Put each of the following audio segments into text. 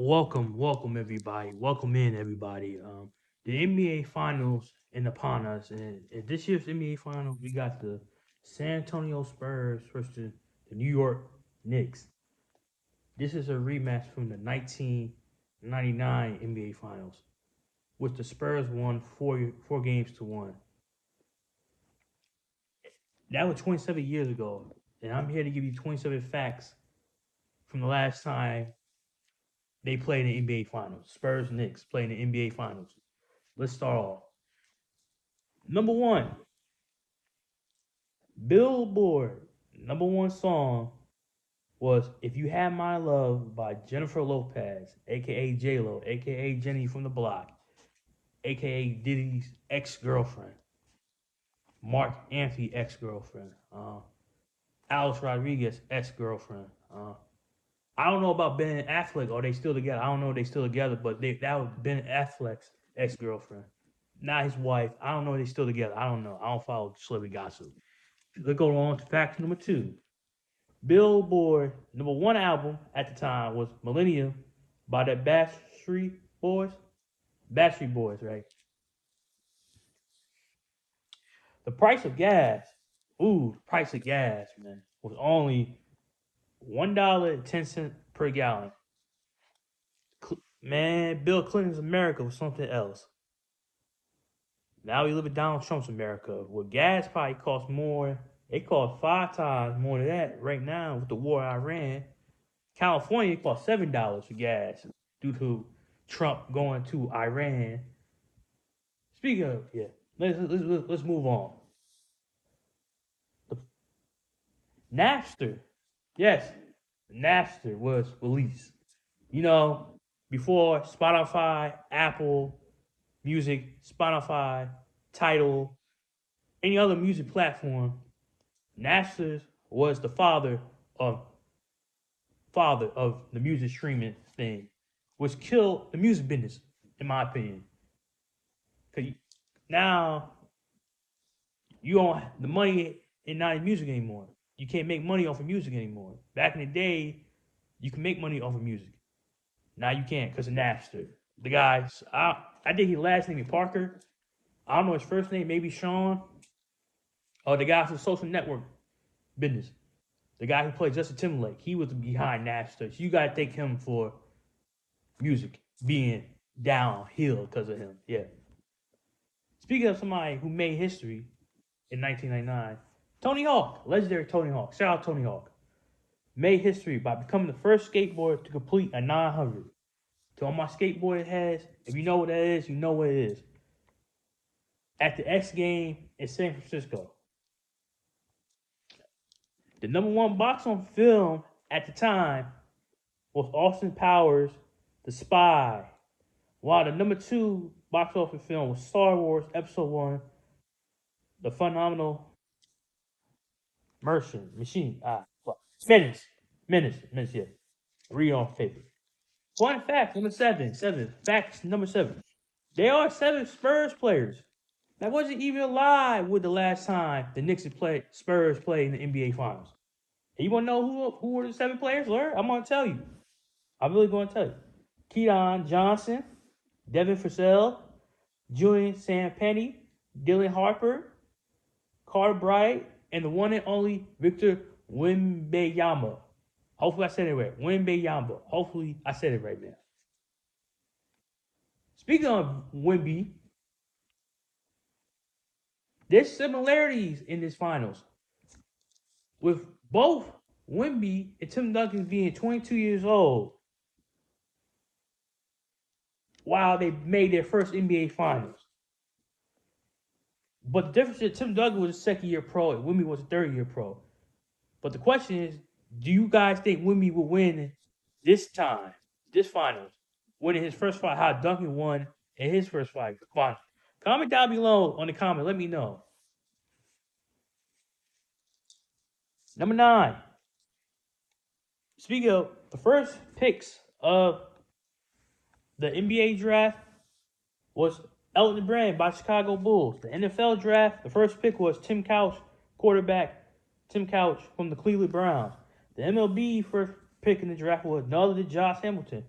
Welcome everybody. Welcome in everybody. The NBA Finals is upon us, and in this year's NBA Finals, we got the San Antonio Spurs versus the New York Knicks. This is a rematch from the 1999 NBA Finals, which the Spurs won four games to one. That was 27 years ago, and I'm here to give you 27 facts from the last time they played in the NBA Finals. Spurs Knicks playing the NBA Finals. Let's start off. Number one, Billboard number one song was "If You Had My Love" by Jennifer Lopez, aka J Lo, aka Jenny from the Block, aka Diddy's ex-girlfriend, Mark Anthony ex-girlfriend, Alice Rodriguez ex-girlfriend. I don't know about Ben Affleck. Are they still together? I don't know if they still together, but that was Ben Affleck's ex-girlfriend, not his wife. I don't know if they still together. I don't know. I don't follow celebrity gossip. Let's go on to fact number two. Billboard number one album at the time was Millennium by the Backstreet Boys. Backstreet Boys, right? The price of gas, price of gas, man, was only $1.10 per gallon. Man, Bill Clinton's America was something else. Now we live in Donald Trump's America, where gas probably costs more. It costs five times more than that right now with the war in Iran. California costs $7 for gas due to Trump going to Iran. Speaking of, yeah, let's move on. The Napster, yes, Napster was released. You know, before Spotify, Apple Music, Spotify, Tidal, any other music platform, Napster was the of father of the music streaming thing, which killed the music business, in my opinion. Cause now you don't the money is not in music anymore. You can't make money off of music anymore. Back in the day, you can make money off of music. Now you can't because of Napster. The guy, I think his last name is Parker. I don't know his first name, maybe Sean. Or the guy from Social Network business. The guy who played Justin Timberlake, he was behind Napster. So you gotta thank him for music being downhill because of him. Yeah. Speaking of somebody who made history in 1999, Tony Hawk, legendary Tony Hawk, shout out Tony Hawk, made history by becoming the first skateboarder to complete a 900. To all my skateboard heads, if you know what that is, you know what it is. At the X game in San Francisco, the number one box on film at the time was Austin Powers' The Spy, while the number two box office film was Star Wars Episode One, The Phenomenal Machine. Menace. Menace, yeah. Read on paper. Fun fact number seven. Facts number seven. There are seven Spurs players. That wasn't even alive with the last time the Knicks played Spurs played in the NBA Finals. And you want to know who were the seven players, Larry? I'm going to tell you. I'm really going to tell you. Keaton Johnson, Devin Vassell, Julian Sampenny, Dylan Harper, Carter Bright, and the one and only Victor Wembanyama. Hopefully I said it right. Wembanyama. Hopefully I said it right, man. Speaking of Wemby, there's similarities in this finals with both Wemby and Tim Duncan being 22 years old while they made their first NBA finals. But the difference is Tim Duncan was a second year pro and Wemby was a third year pro. But the question is, do you guys think Wemby will win this time, this finals, winning his first fight, how Duncan won in his first fight? Comment down below on the comment. Let me know. Number 9. Speaking of the first picks of the NBA draft was Elton Brand by Chicago Bulls. The NFL draft, the first pick was Tim Couch, quarterback Tim Couch from the Cleveland Browns. The MLB first pick in the draft was none other than Josh Hamilton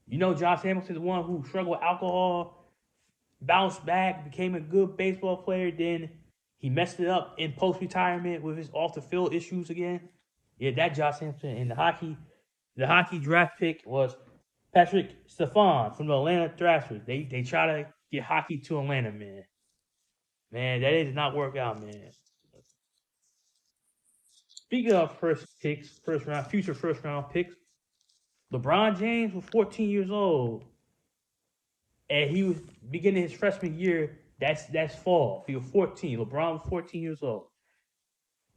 You know, Josh Hamilton's the one who struggled with alcohol, bounced back, became a good baseball player. Then he messed it up in post retirement with his off the field issues again. Yeah, that Josh Hamilton. And the hockey draft pick was Patrick Stefan from the Atlanta Thrashers. They try to get hockey to Atlanta, man. Man, that did not work out, man. Speaking of first picks, first round, future first round picks, LeBron James was 14 years old, and he was beginning his freshman year. That's fall. He was 14. LeBron was 14 years old.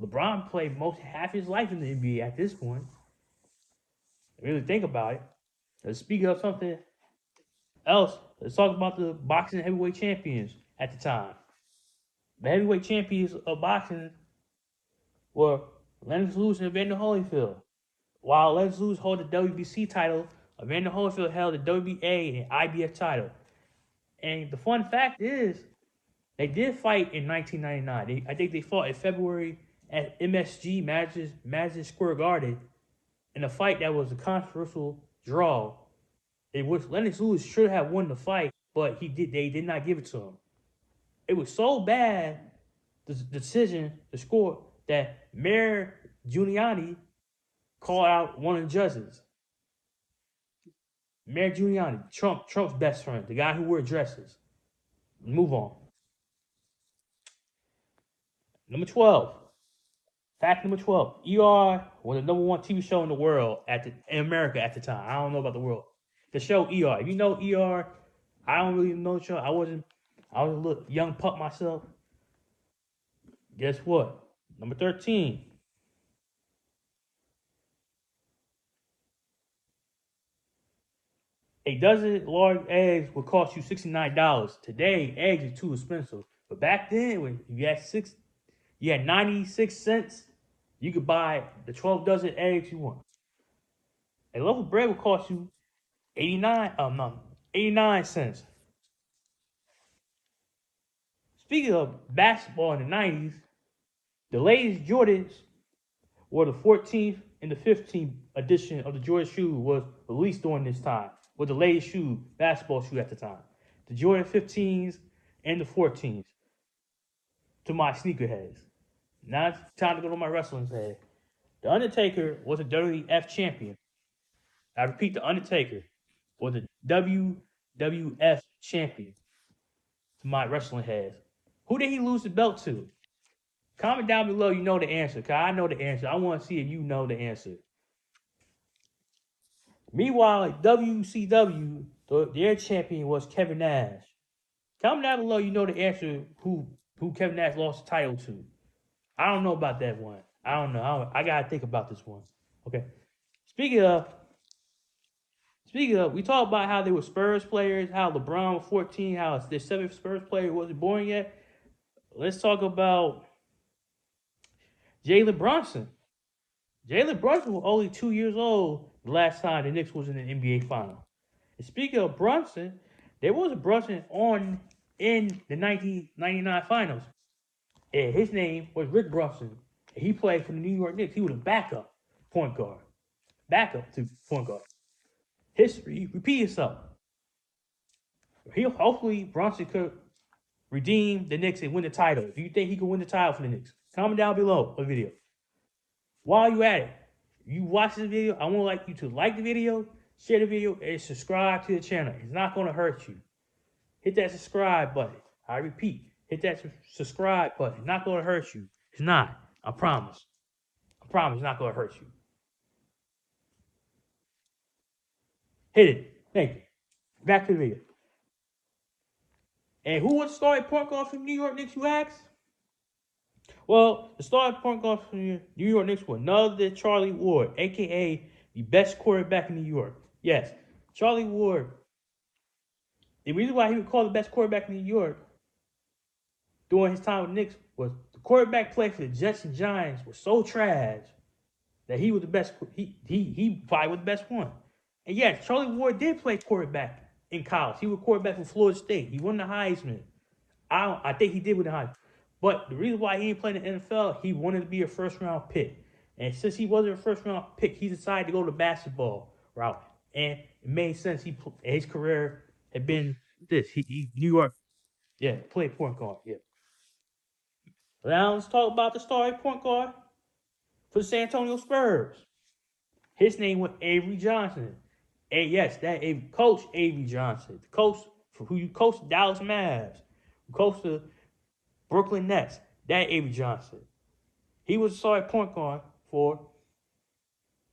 LeBron played most half his life in the NBA at this point. Really think about it. Speaking of something else, let's talk about the boxing heavyweight champions at the time. The heavyweight champions of boxing were Lennox Lewis and Evander Holyfield. While Lennox Lewis held the WBC title, Evander Holyfield held the WBA and IBF title. And the fun fact is, they did fight in 1999. I think they fought in February at MSG Madison Square Garden in a fight that was a controversial draw. In which Lennox Lewis should have won the fight, but they did not give it to him. It was so bad, the decision, the score, that Mayor Giuliani called out one of the judges. Mayor Giuliani, Trump's best friend, the guy who wore dresses. Move on. Number 12. Fact number 12. ER was the number one TV show in the world in America at the time. I don't know about the world. The show ER. If you know ER, I don't really know the show. I was a little young pup myself. Guess what? Number 13. A dozen large eggs would cost you $69. Today, eggs are too expensive. But back then, when you had 96 cents, you could buy the 12 dozen eggs you want. A loaf of bread would cost you 89 cents. Speaking of basketball in the 90s, the latest Jordans were the 14th and the 15th edition of the Jordan shoe was released during this time. Was the latest basketball shoe at the time. The Jordan 15s and the 14s. To my sneakerheads. Now it's time to go to my wrestling head. The Undertaker was a WWF champion. I repeat, The Undertaker was a WWF champion. To my wrestling heads. Who did he lose the belt to? Comment down below you know the answer, because I know the answer. I want to see if you know the answer. Meanwhile, at WCW, their champion was Kevin Nash. Comment down below you know the answer who Kevin Nash lost the title to. I don't know about that one. I don't know. I got to think about this one. Okay. Speaking of, we talked about how they were Spurs players, how LeBron was 14, how their seventh Spurs player wasn't born yet. Let's talk about Jalen Brunson. Jalen Brunson was only 2 years old the last time the Knicks was in the NBA Final. And speaking of Brunson, there was a Brunson in the 1999 Finals. And his name was Rick Brunson. And he played for the New York Knicks. He was a backup point guard. Backup to point guard. History repeat itself. Hopefully Brunson could redeem the Knicks and win the title. Do you think he could win the title for the Knicks? Comment down below the video. While you at it, you watch this video, I want you to like the video, share the video, and subscribe to the channel. It's not going to hurt you. Hit that subscribe button. I repeat, hit that subscribe button. It's not going to hurt you. It's not. I promise. I promise it's not going to hurt you. Hit it. Thank you. Back to the video. And who was the starting point guard for the New York Knicks, you ask? Well, the starting point guard for the New York Knicks was none other than Charlie Ward, a.k.a. the best quarterback in New York. Yes, Charlie Ward. The reason why he was called the best quarterback in New York during his time with the Knicks was the quarterback play for the Jets and Giants was so trash that he was the best. He probably was the best one. And yes, Charlie Ward did play quarterback in college. He was quarterback for Florida State. He won the Heisman. I think he did win the Heisman. But the reason why he didn't play in the NFL, he wanted to be a first-round pick. And since he wasn't a first-round pick, he decided to go the basketball route. and it made sense. His career had been this. He New York, yeah, played point guard. Yeah. Now let's talk about the starting point guard for the San Antonio Spurs. His name was Avery Johnson. Yes, that Coach Avery Johnson, the coach for who you coached Dallas Mavs, who coached the Brooklyn Nets. That Avery Johnson. He was the starting point guard for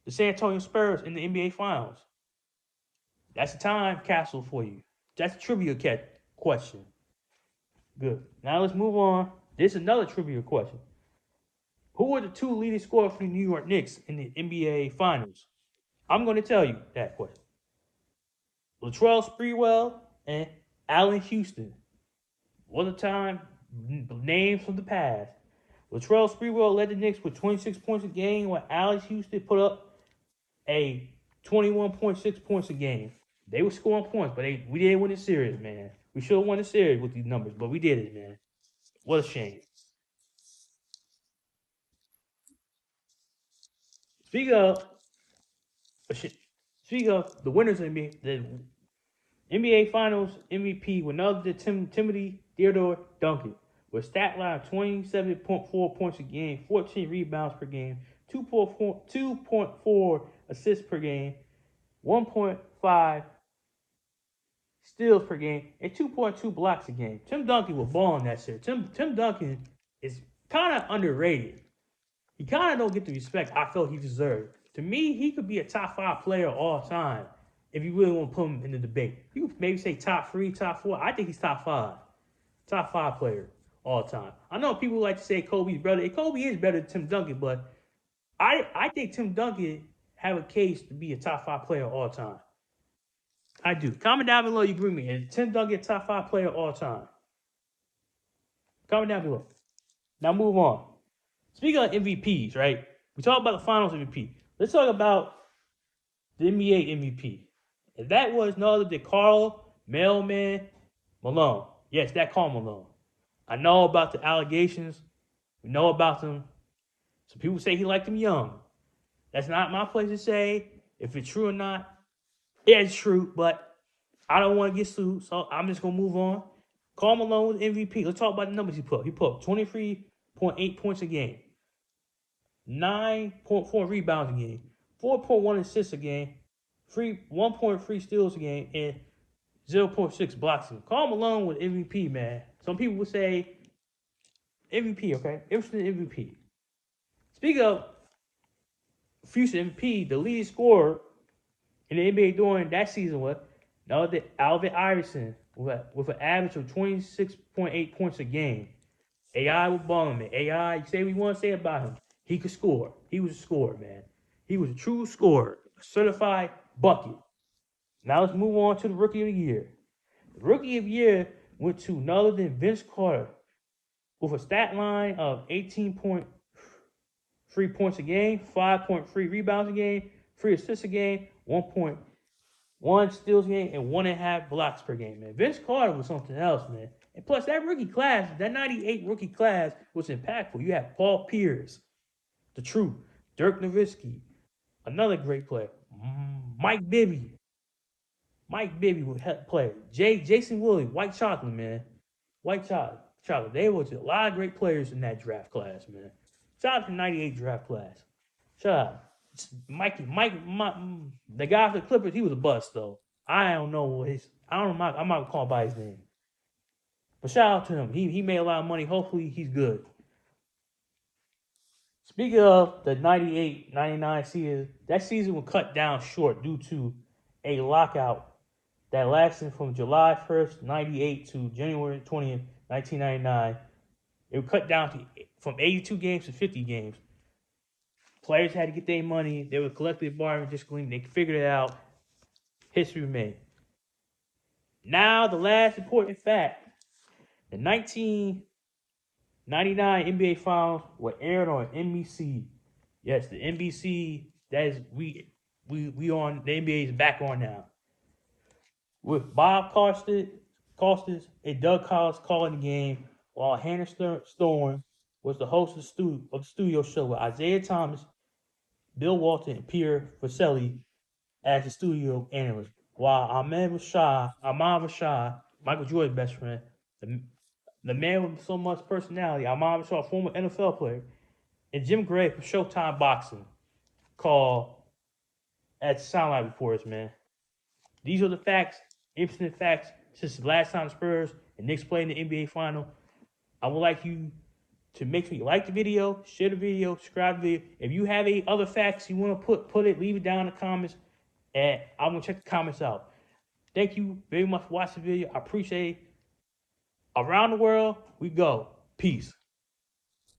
the San Antonio Spurs in the NBA Finals. That's a time capsule for you. That's a trivia question. Good. Now let's move on. This is another trivia question. Who were the two leading scorers for the New York Knicks in the NBA Finals? I'm going to tell you that question. Latrell Sprewell and Allen Houston. What a time, names from the past. Latrell Sprewell led the Knicks with 26 points a game, while Allen Houston put up a 21.6 points a game. They were scoring points, but we didn't win the series, man. We should have won the series with these numbers, but we did it, man. What a shame. Speaking of, speaking of the winners of the NBA Finals MVP with another Timothy Theodore Duncan with a stat line of 27.4 points a game, 14 rebounds per game, 2.4 assists per game, 1.5 steals per game, and 2.2 blocks a game. Tim Duncan was balling that shit. Tim Duncan is kind of underrated. He kind of don't get the respect I felt he deserved. To me, he could be a top 5 player all time if you really want to put him in the debate. You could maybe say top 3, top 4. I think he's top 5. Top 5 player all time. I know people like to say Kobe's better. Kobe is better than Tim Duncan, but I think Tim Duncan have a case to be a top 5 player all time. I do. Comment down below you agree with me. Is Tim Duncan top 5 player all time? Comment down below. Now move on. Speaking of MVPs, right? We talk about the finals MVP. Let's talk about the NBA MVP. And that was none other than Karl Mailman Malone. Yes, that Karl Malone. I know about the allegations. We know about them. Some people say he liked him young. That's not my place to say if it's true or not. Yeah, it's true, but I don't want to get sued, so I'm just going to move on. Karl Malone was MVP. Let's talk about the numbers he put up. He put up 23.8 points a game, 9.4 rebounds a game, 4.1 assists a game, 1.3 steals a game, and 0.6 blocks a game. Karl Malone was MVP, man. Some people would say MVP, okay? Interesting MVP. Speaking of future MVP, the leading scorer in the NBA during that season was another Alvin Iverson with an average of 26.8 points a game. AI was balling, man. AI, you say what you want to say about him. He could score. He was a scorer, man. He was a true scorer, a certified bucket. Now let's move on to the Rookie of the Year. The Rookie of the Year went to none other than Vince Carter with a stat line of 18.3 points a game, 5.3 rebounds a game, 3 assists a game, 1.1 steals a game, and 1.5 blocks per game, man. Vince Carter was something else, man. And plus, that rookie class, that 98 rookie class was impactful. You had Paul Pierce, the truth, Dirk Nowitzki, another great player, Mike Bibby. Mike Bibby would help play. Jason Williams, White Chocolate, man. White Chocolate. There was a lot of great players in that draft class, man. Shout out to the 98 draft class. Shout out. The guy for the Clippers, he was a bust, though. I don't know I'm not gonna call by his name. But shout out to him. He made a lot of money. Hopefully he's good. Speaking of the 98-99 season, that season was cut down short due to a lockout that lasted from July 1st, 98 to January 20th, 1999. It was cut down from 82 games to 50 games. Players had to get their money. They were collective bargaining disagreement. They figured it out. History made. Now, the last important fact. The 1999 NBA Finals were aired on NBC. Yes, the NBC, that is, we on, the NBA is back on now. With Bob Costas and Doug Collins calling the game, while Hannah Storm was the host of the studio show with Isaiah Thomas, Bill Walton, and Pierre Vaselli as the studio analyst, while Ahmad Rashad, Michael Jordan's best friend, the, the man with so much personality, Ahmad Rashad, former NFL player, and Jim Gray from Showtime Boxing, called at Soundlight Reports, man. These are the facts, interesting facts, since the last time Spurs and Knicks played in the NBA final. I would like you to make sure you like the video, share the video, subscribe to the video. If you have any other facts you want to put it, leave it down in the comments, and I'm going to check the comments out. Thank you very much for watching the video. I appreciate it. Around the world, we go. Peace.